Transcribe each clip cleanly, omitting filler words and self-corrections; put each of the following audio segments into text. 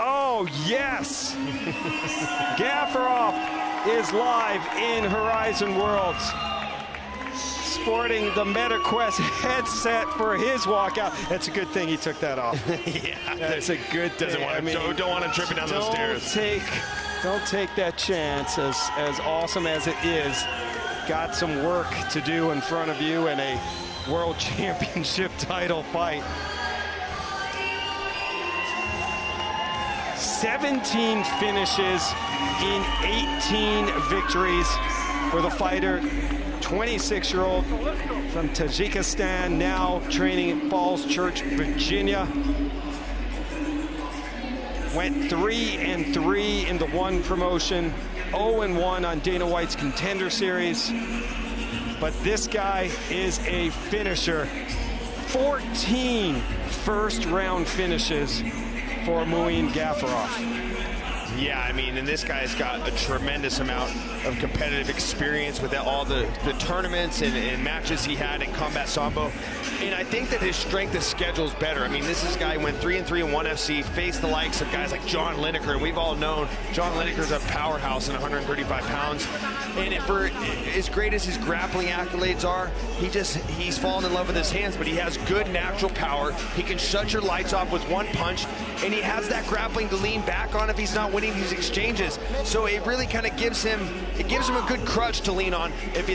Oh, yes! Gafurov is live in Horizon Worlds, sporting the MetaQuest headset for his walkout. That's a good thing he took that off. Yeah, that's a good thing. Don't want to trip it down those stairs. Don't take that chance. As awesome as it is, got some work to do in front of you in a World Championship title fight. 17 finishes in 18 victories for the fighter. 26-year-old from Tajikistan, now training in Falls Church, Virginia. Went 3-3 in the one promotion, 0-1 on Dana White's Contender Series. But this guy is a finisher. 14 first-round finishes for МУИН Gafurov. Yeah, I mean, and this guy's got a tremendous amount of competitive experience with all the tournaments and matches he had in Combat Sambo. And I think that his strength of schedule is better. I mean, this is a guy who went 3-3 in 1FC, faced the likes of guys like John Lineker, and we've all known John Lineker's a powerhouse in 135 pounds. And for as great as his grappling accolades are, he's fallen in love with his hands, but he has good natural power. He can shut your lights off with one punch, and he has that grappling to lean back on if he's not winning these exchanges. So it really kind of gives him a good crutch to lean on if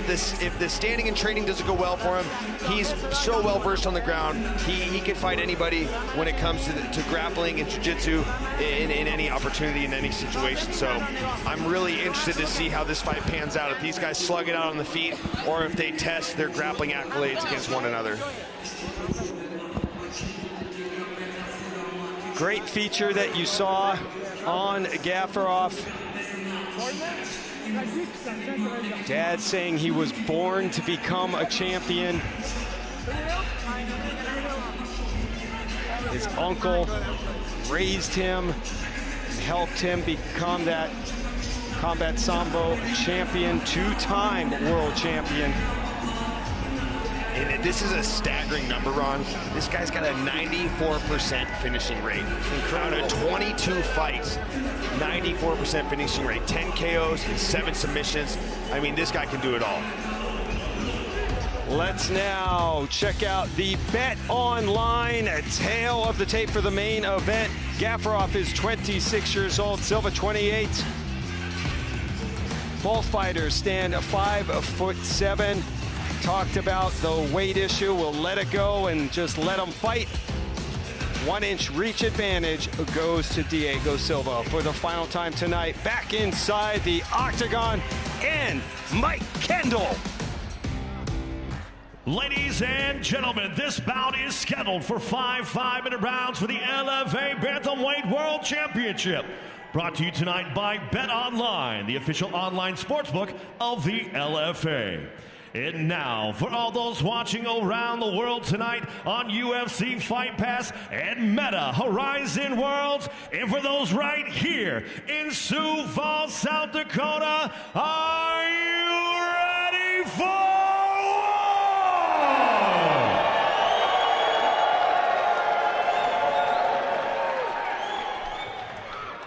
the standing and training doesn't go well for him. He's so well versed on the ground. He can fight anybody when it comes to grappling and jiu-jitsu in any opportunity, in any situation. So I'm really interested to see how this fight pans out, if these guys slug it out on the feet or if they test their grappling accolades against one another. Great feature that you saw on Gafurov. Dad saying he was born to become a champion. His uncle raised him and helped him become that Combat Sambo champion, two-time world champion. And this is a staggering number, Ron. This guy's got a 94% finishing rate. Incredible. Out of 22 fights, 94% finishing rate. 10 KOs and 7 submissions. I mean, this guy can do it all. Let's now check out the Bet Online tail of the tape for the main event. Gafurov is 26 years old, Silva 28. Both fighters stand 5'7". Talked about the weight issue. We'll let it go and just let them fight. 1-inch reach advantage goes to Diego Silva for the final time tonight. Back inside the octagon, and Mike Kendall. Ladies and gentlemen, this bout is scheduled for 5 5-minute rounds for the Lfain Bantamweight World Championship. Brought to you tonight by Bet Online, the official online sportsbook of the Lfain. And now, for all those watching around the world tonight on UFC Fight Pass and Meta Horizon Worlds, and for those right here in Sioux Falls, South Dakota, are you ready for war?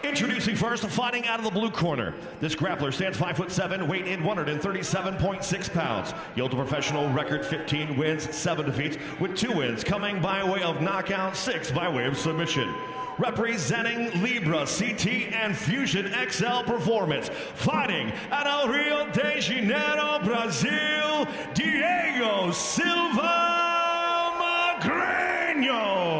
Introducing first, fighting out of the blue corner. This grappler stands 5'7", weight in 137.6 pounds. Yield a professional record 15 wins, 7 defeats, with 2 wins coming by way of knockout, 6 by way of submission. Representing Libra, CT, and Fusion XL Performance, fighting out of Rio de Janeiro, Brazil, Diego Silva Magreño.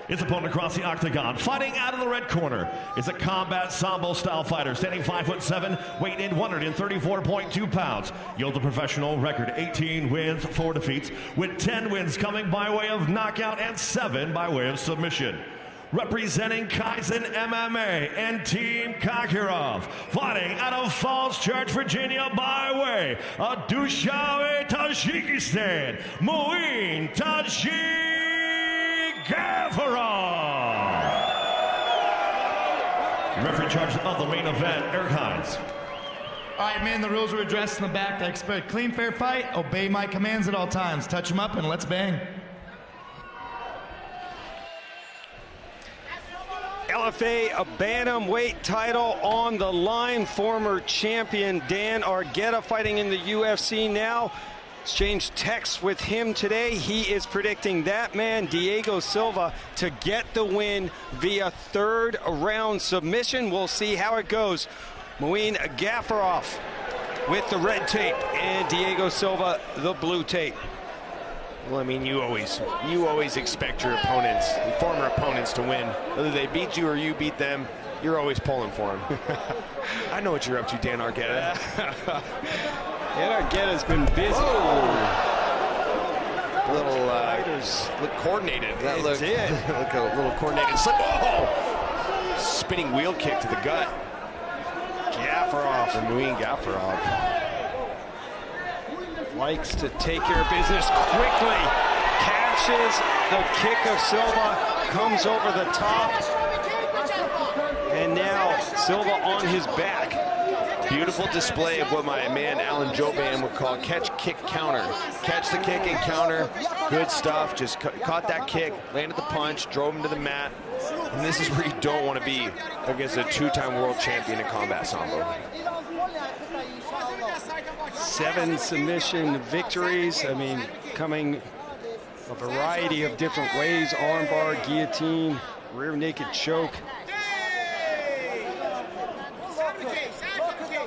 His opponent across the octagon, fighting out of the red corner, is a Combat Sambo style fighter, standing 5'7", weight in 134.2 pounds. Yields a professional record 18 wins, 4 defeats, with 10 wins coming by way of knockout and 7 by way of submission. Representing Kaizen MMA and Team Gafurov, fighting out of Falls Church, Virginia by way of Dushanbe, Tajikistan, МУИН Gafurov. Referee in charge of the main event, Eric Hines. All right, man, the rules were addressed in the back. I expect a clean, fair fight. Obey my commands at all times. Touch them up and let's bang. LFA a bantamweight title on the line. Former champion Dan Argueta fighting in the UFC now. Exchanged texts with him today. He is predicting that man, Diego Silva, to get the win via third round submission. We'll see how it goes. МУИН ГАФУРОВ with the red tape and Diego Silva the blue tape. Well, I mean, you always expect your opponents, your former opponents, to win. Whether they beat you or you beat them, you're always pulling for them. I know what you're up to, Dan Argueta. Dan Argueta's been busy. A little look coordinated. That looked like a little coordinated slip. Oh! Spinning wheel kick to the gut. GAFUROV from МУИН ГАФУРОV. Likes to take care of business quickly. Catches the kick of Silva. Comes over the top. And now Silva on his back. Beautiful display of what my man Alan Joban would call catch, kick, counter. Catch the kick and counter. Good stuff. Just caught that kick, landed the punch, drove him to the mat. And this is where you don't want to be against a two-time world champion in combat sambo. 7 submission victories. I mean, coming a variety of different ways. Armbar, guillotine, rear naked choke.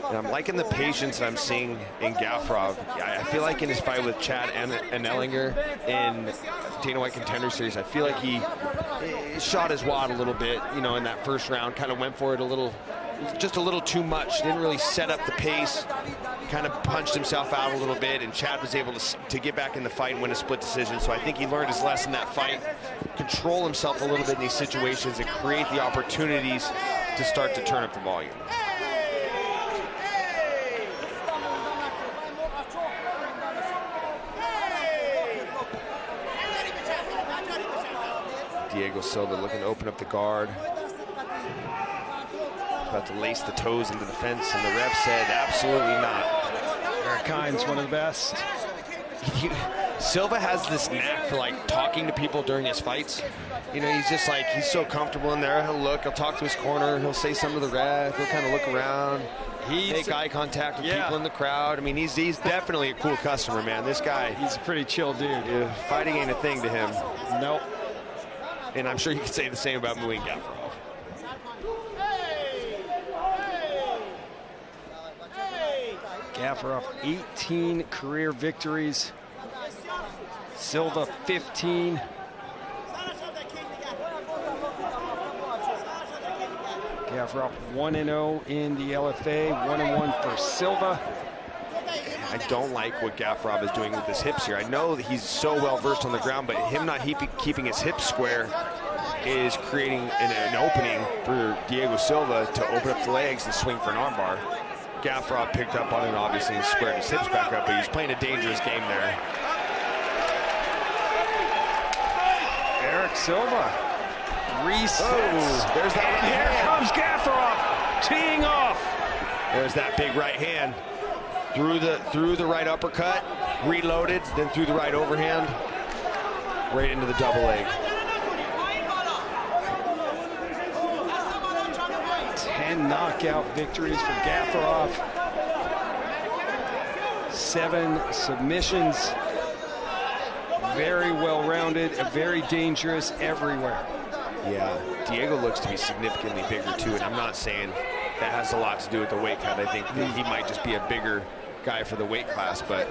And I'm liking the patience that I'm seeing in GAFUROV. I feel like in his fight with Chad and Ellinger in Dana White Contender Series, I feel like he shot his wad a little bit, you know, in that first round. Kind of went for it a little, just a little too much. Didn't really set up the pace. Kind of punched himself out a little bit, and Chad was able to get back in the fight and win a split decision. So I think he learned his lesson that fight. Control himself a little bit in these situations and create the opportunities to start to turn up the volume. Diego Silva looking to open up the guard. About to lace the toes into the fence, and the ref said absolutely not. Eric Hines, one of the best. Silva has this knack for like talking to people during his fights. You know, he's just like, he's so comfortable in there. He'll look, he'll talk to his corner, he'll say something to the ref, he'll kind of look around, make eye contact with people in the crowd. I mean, he's definitely a cool customer, man. This guy, he's a pretty chill dude. Yeah, fighting ain't a thing to him. Nope. And I'm sure you could say the same about МУИН ГАФУРОV. GAFUROV 18 career victories. Silva 15. GAFUROV 1-0 in the LFA, 1-1 for Silva. I don't like what GAFUROV is doing with his hips here. I know that he's so well versed on the ground, but him not keeping his hips square is creating an opening for Diego Silva to open up the legs and swing for an armbar. GAFUROV picked up on it, obviously, and squared his hips back up, but he's playing a dangerous game there. Eric Silva resets. Oh, there's that right hand. Here comes GAFUROV teeing off. There's that big right hand. Through the right uppercut, reloaded, then through the right overhand, right into the double leg. 10 knockout victories for GAFUROV. 7 submissions. Very well-rounded, very dangerous everywhere. Yeah, Diego looks to be significantly bigger too, and I'm not saying that has a lot to do with the weight cut. I think that he might just be a bigger guy for the weight class, but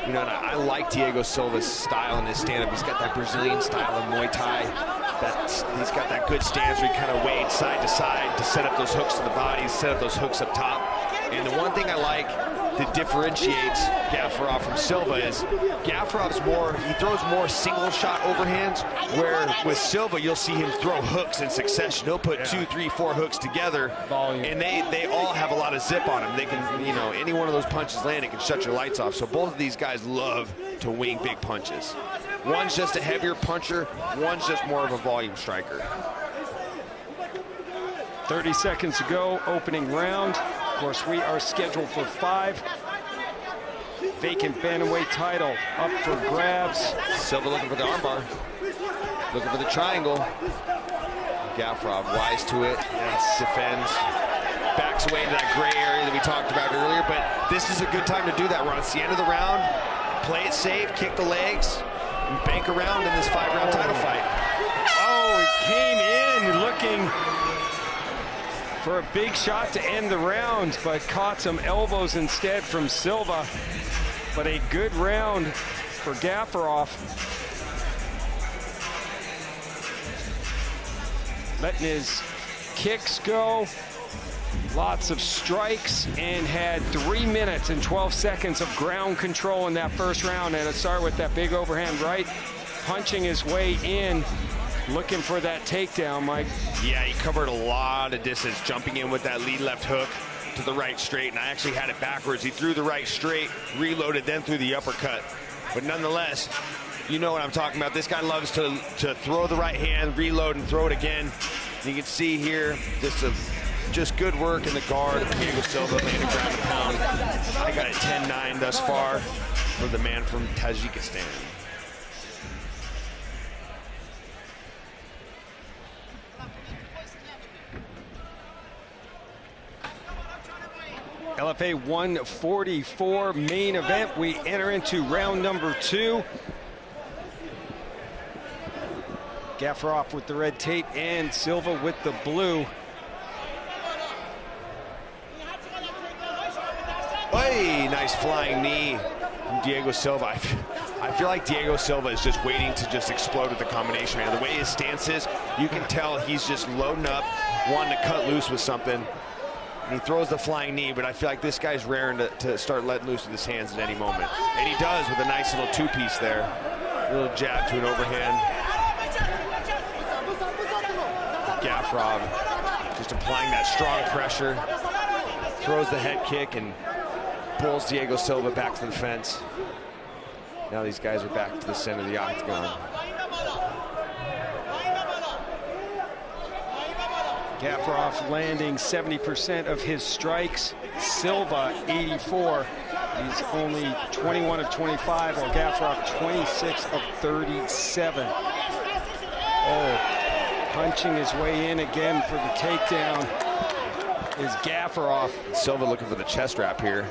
you know, I like Diego Silva's style in his stand-up. He's got that Brazilian style of Muay Thai. He's got that good stance where he kind of wades side to side to set up those hooks to the body, set up those hooks up top. And the one thing I like that differentiates GAFUROV from Silva is GAFUROV's he throws more single shot overhands, where with Silva you'll see him throw hooks in succession. He'll put 2, 3, 4 hooks together, and they all have a lot of zip on them. They can, you know, any one of those punches land, it can shut your lights off. So both of these guys love to wing big punches. One's just a heavier puncher, one's just more of a volume striker. 30 seconds to go, opening round. Of course, we are scheduled for 5. Vacant bantamweight title up for grabs. Silva looking for the armbar, looking for the triangle. Gafurov, wise to it, yes, defends, backs away into that gray area that we talked about earlier, but this is a good time to do that, Ron. It's the end of the round, play it safe, kick the legs, and bank around in this 5-round title fight. Oh, he came in looking for a big shot to end the round, but caught some elbows instead from Silva. But a good round for Gafurov. Letting his kicks go, lots of strikes, and had 3 minutes and 12 seconds of ground control in that first round. And it started with that big overhand right, punching his way in, looking for that takedown, Mike. Yeah, he covered a lot of distance, jumping in with that lead left hook to the right straight, and I actually had it backwards. He threw the right straight, reloaded, then threw the uppercut. But nonetheless, you know what I'm talking about. This guy loves to throw the right hand, reload, and throw it again. And you can see here, just good work in the guard. Diego Silva landed ground and pound. I got it 10-9 thus far for the man from Tajikistan. LFA 144 main event. We enter into round number 2. Gafurov with the red tape and Silva with the blue. Hey, nice flying knee from Diego Silva. I feel like Diego Silva is just waiting to just explode with the combination, man. The way his stance is, you can tell he's just loading up, wanting to cut loose with something. And he throws the flying knee, but I feel like this guy's raring to start letting loose with his hands at any moment. And he does with a nice little two-piece there. A little jab to an overhand. Gafurov just applying that strong pressure. Throws the head kick and pulls Diego Silva back to the fence. Now these guys are back to the center of the octagon. Gafurov landing 70% of his strikes. Silva 84. He's only 21 of 25, while Gafurov 26 of 37. Oh, punching his way in again for the takedown is Gafurov. Silva looking for the chest wrap here.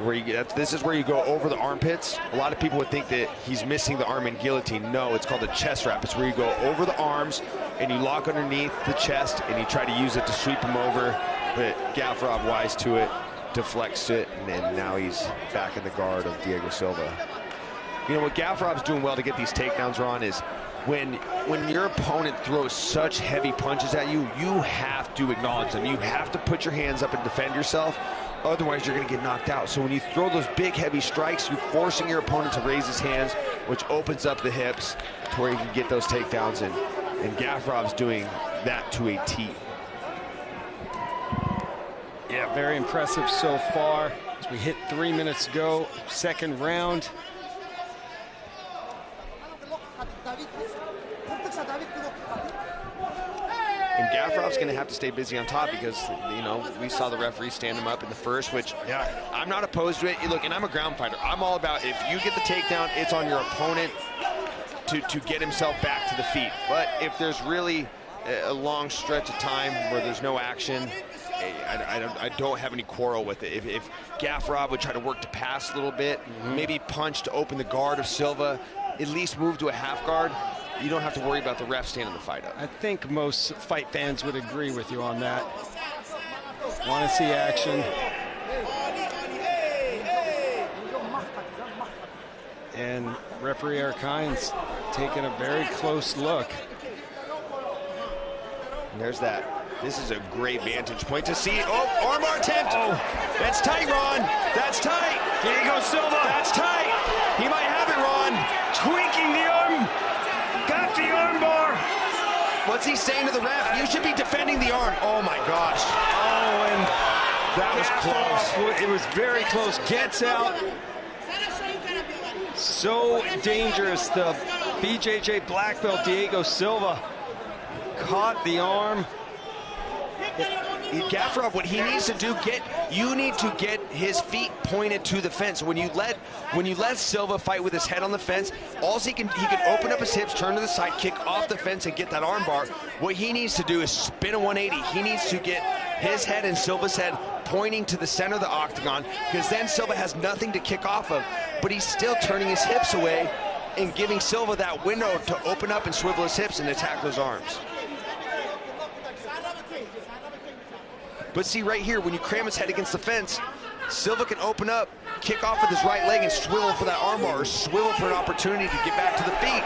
Where you get, this is where you go over the armpits. A lot of people would think that he's missing the arm in guillotine. No, it's called a chest wrap. It's where you go over the arms and you lock underneath the chest and you try to use it to sweep him over. But Gafurov wise to it, deflects it, and then now he's back in the guard of Diego Silva. You know what Gafurov's doing well to get these takedowns, Ron, is when your opponent throws such heavy punches at you, you have to acknowledge them. You have to put your hands up and defend yourself. Otherwise, you're going to get knocked out. So when you throw those big, heavy strikes, you're forcing your opponent to raise his hands, which opens up the hips to where you can get those takedowns. And Gafurov's doing that to a T. Yeah, very impressive so far. As we hit 3 minutes to go, second round. And Gafurov's going to have to stay busy on top because, you know, we saw the referee stand him up in the first, which, yeah, I'm not opposed to it. Look, and I'm a ground fighter. I'm all about if you get the takedown, it's on your opponent to get himself back to the feet. But if there's really a long stretch of time where there's no action, I don't have any quarrel with it. If Gafurov would try to work to pass a little bit, maybe punch to open the guard of Silva, at least move to a half guard, you don't have to worry about the ref standing the fight up. I think most fight fans would agree with you on that. Want to see action. And referee Eric Hines taking a very close look. And there's that. This is a great vantage point to see. Oh, armbar attempt. Oh, that's tight, Ron. That's tight. Diego Silva. That's tight. He might have it, Ron. Tweaking the arm. Got the armbar. What's he saying to the ref? You should be defending the arm. Oh, my gosh. Oh, and that was close. It was very close. Gets out. So dangerous. The BJJ black belt Diego Silva caught the arm. Gafurov, what he needs to do, you need to get his feet pointed to the fence. When you let Silva fight with his head on the fence, he can open up his hips, turn to the side, kick off the fence, and get that arm bar. What he needs to do is spin a 180. He needs to get his head and Silva's head pointing to the center of the octagon, because then Silva has nothing to kick off of, but he's still turning his hips away and giving Silva that window to open up and swivel his hips and attack those arms. But see right here, when you cram his head against the fence, Silva can open up, kick off with his right leg and swivel for that armbar, or swivel for an opportunity to get back to the feet.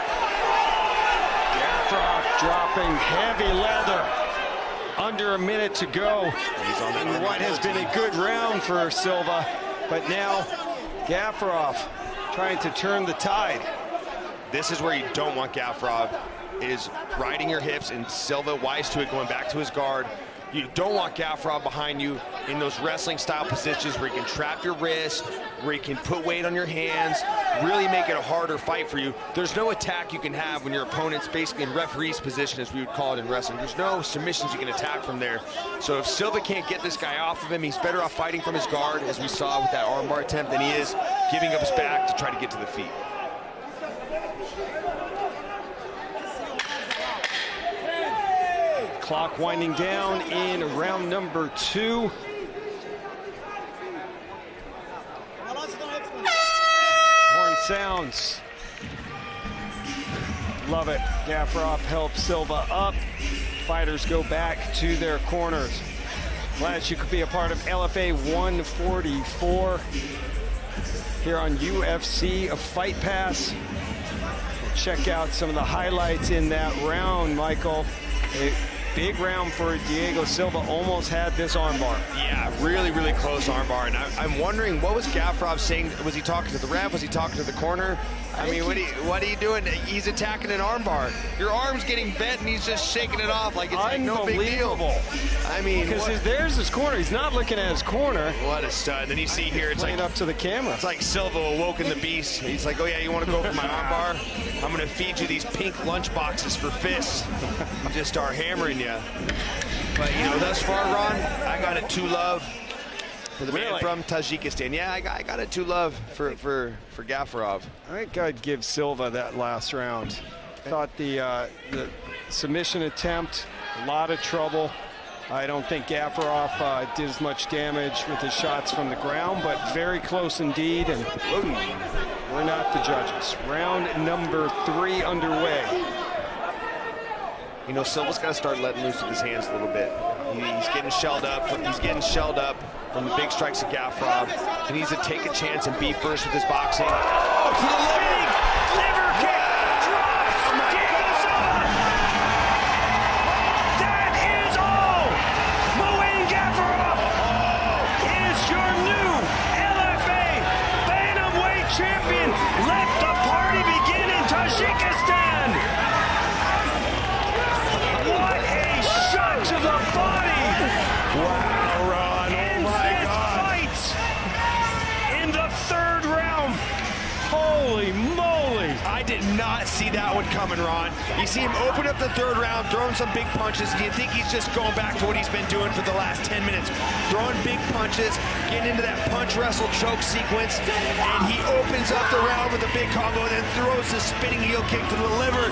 Gafurov dropping heavy leather. Under a minute to go. He's on in what has been a good round for Silva. But now Gafurov trying to turn the tide. This is where you don't want Gafurov, is riding your hips, and Silva, wise to it, going back to his guard. You don't want Gafurov behind you in those wrestling style positions where you can trap your wrists, where you can put weight on your hands, really make it a harder fight for you. There's no attack you can have when your opponent's basically in referee's position, as we would call it in wrestling. There's no submissions you can attack from there. So if Silva can't get this guy off of him, he's better off fighting from his guard, as we saw with that armbar attempt, than he is giving up his back to try to get to the feet. Clock winding down in round number 2. Horn sounds. Love it. Gafurov helps Silva up. Fighters go back to their corners. Glad you could be a part of LFA 144 here on UFC Fight Pass. Check out some of the highlights in that round, Michael. Big round for Diego Silva, almost had this armbar. Yeah, really, really close armbar. And I'm wondering, what was Gafurov saying? Was he talking to the ref? Was he talking to the corner? I mean, what are you doing? He's attacking an armbar. Your arm's getting bent, and he's just shaking it off like it's like no big deal. I mean, because there's his corner. He's not looking at his corner. What a stud. Then you see here, it's like up to the camera. It's like Silva awoken the beast. He's like, oh yeah, you want to go for my armbar? I'm going to feed you these pink lunch boxes for fists. Just start hammering you. But you know, thus far, Ron, I got it 2-love for the man from Tajikistan. Yeah, I got it 2-love for Gafurov. I think I'd give Silva that last round. Thought the submission attempt, a lot of trouble. I don't think Gafurov did as much damage with his shots from the ground, but very close indeed. And we're not the judges. Round number 3 underway. You know, Silva's got to start letting loose with his hands a little bit. He's getting shelled up. He's getting shelled up from the big strikes of Gafurov. He needs to take a chance and be first with his boxing. Oh, to the liver kick! Drops! Diego Silva! That is all! МУИН Gafurov is your new LFA bantamweight champion. Let the party begin in Tajikistan! What a shot to the body! Wow, Ron, oh my God. Fight in the 3rd round. Holy moly! I did not see that one coming, Ron. You see him open up the 3rd round, throwing some big punches. Do you think he's just going back to what he's been doing for the last 10 minutes? Throwing big punches, getting into that punch, wrestle, choke sequence, and he opens up the round with a big combo and then throws the spinning heel kick to the liver,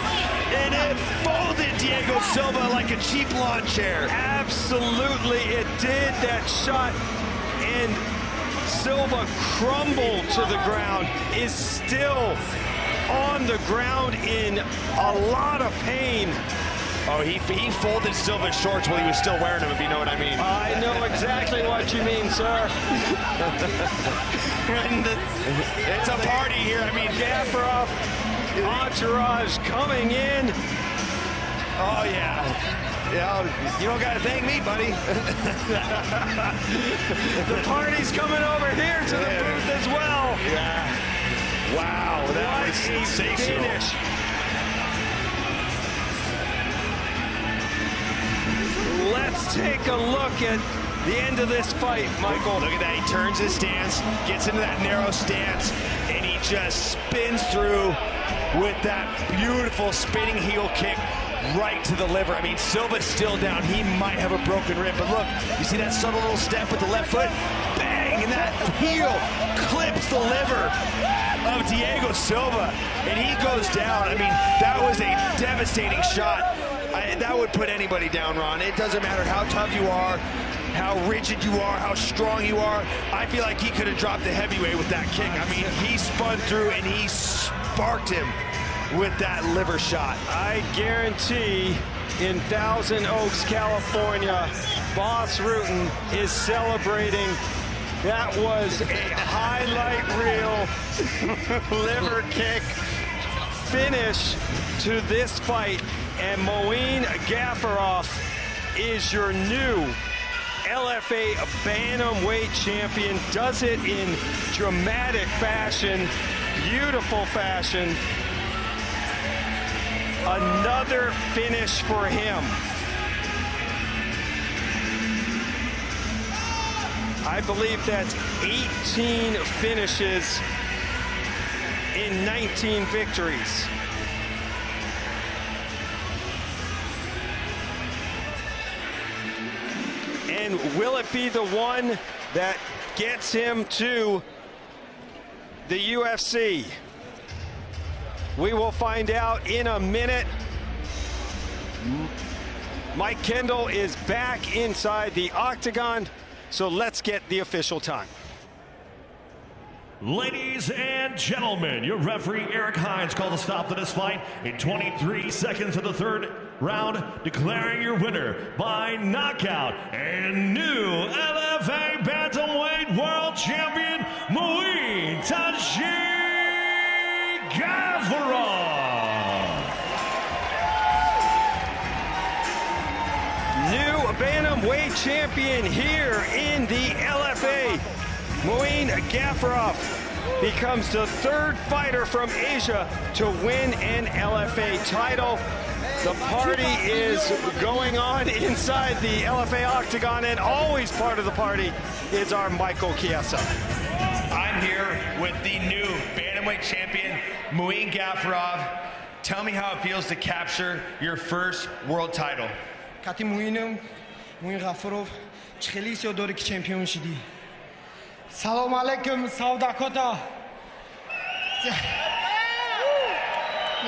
and it folded Diego Silva like a cheap lawn chair. Absolutely, it did. That shot, and Silva crumbled to the ground, is still on the ground in a lot of pain. Oh, he folded Silva's shorts while he was still wearing them, if you know what I mean. I know exactly what you mean, sir. It's a party here. I mean, Gafurov, entourage coming in. Oh, yeah. You don't got to thank me, buddy. The party's coming over here to the booth as well. Yeah. Wow, that was sensational. Finish. Let's take a look at the end of this fight, Michael. Look at that. He turns his stance, gets into that narrow stance, and he just spins through with that beautiful spinning heel kick right to the liver. I mean, Silva's still down. He might have a broken rib, but look, you see that subtle little step with the left foot? Bang, and that heel clips the liver of Diego Silva, and he goes down. I mean, that was a devastating shot. That would put anybody down, Ron. It doesn't matter how tough you are, how rigid you are, how strong you are. I feel like he could have dropped the heavyweight with that kick. I mean, he spun through and he sparked him with that liver shot. I guarantee in Thousand Oaks, California, Boss Rutan is celebrating. That was a highlight reel liver kick finish to this fight. And МУИН ГАФУРОВ is your new LFA bantamweight champion. Does it in dramatic fashion, beautiful fashion. Another finish for him. I believe that's 18 finishes in 19 victories. And will it be the one that gets him to the UFC? We will find out in a minute. Mike Kendall is back inside the octagon, so let's get the official time. Ladies and gentlemen, your referee Eric Hines called a stop to this fight in 23 seconds of the third round, declaring your winner by knockout and new LFA bantamweight world champion МУИН ГАФУРОВ. New bantamweight champion here in the LFA. МУИН ГАФУРОВ becomes the third fighter from Asia to win an LFA title. The party is going on inside the LFA octagon, and always part of the party is our Michael Chiesa. I'm here with the new bantamweight champion, МУИН ГАФУРОВ. Tell me how it feels to capture your first world title. Kati МУИН ГАФУРОВ, chkheli se dori ki champion shidi. Salam alaikum, Saudakota.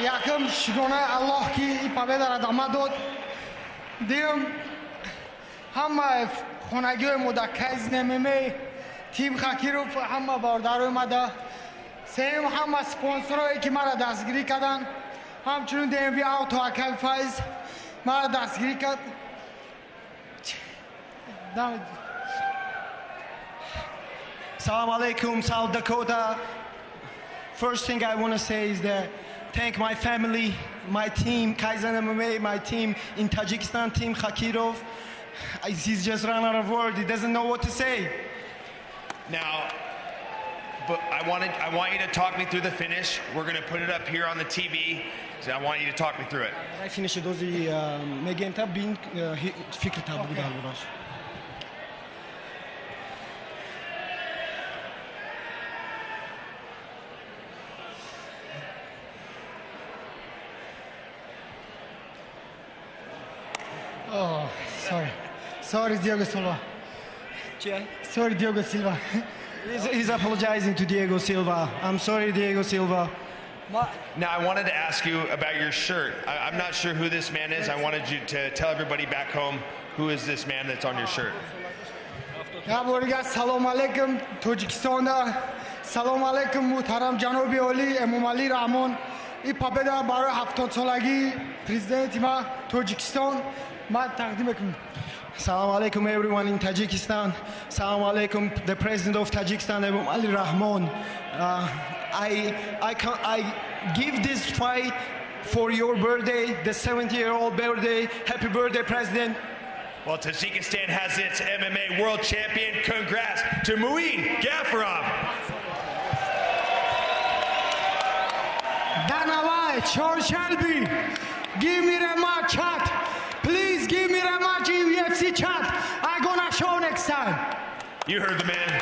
Yakım şuna Allah ki победа را داماد داد. دیم همه خونگی مدکز نمیمی تیم خاکیروف همه باردار اومده. سیم همه سپانسرایی که مرا دستگیری کردن. همچنین دیم وی آوتو اکل فایز مرا دستگیری کرد. Salam alaikum, South Dakota. First thing I want to say is that thank my family, my team, Kaizen MMA, my team in Tajikistan, team Khakirov. He's just run out of words. He doesn't know what to say. Now, but I want you to talk me through the finish. We're going to put it up here on the TV. So I want you to talk me through it. I finished those megenta being fikr tabu dalborash. Oh, sorry. Sorry, Diego Silva. Sorry, Diego Silva. He's apologizing to Diego Silva. I'm sorry, Diego Silva. Now, I wanted to ask you about your shirt. I'm not sure who this man is. I wanted you to tell everybody back home who is this man that's on your shirt. Salam alaikum, Tajikistan. Salam alaikum, Muhtaram Janobi Oli, Emom Ali Rahman. I победа برای 70 سالگی پرزیدنت ما تاجیکستان ما تقدیم میکنم. Salam alaikum everyone in Tajikistan. Salam alaikum the president of Tajikistan, Emom Ali Rahman. I give this fight for your birthday, the 70-year-old birthday. Happy birthday, President. Well, Tajikistan has its MMA world champion. Congrats to МУИН ГАФУРОВ. Danawai, Chorshalbi, give me a match chat. Please give me a match in UFC chat. I'm gonna show next time. You heard the man.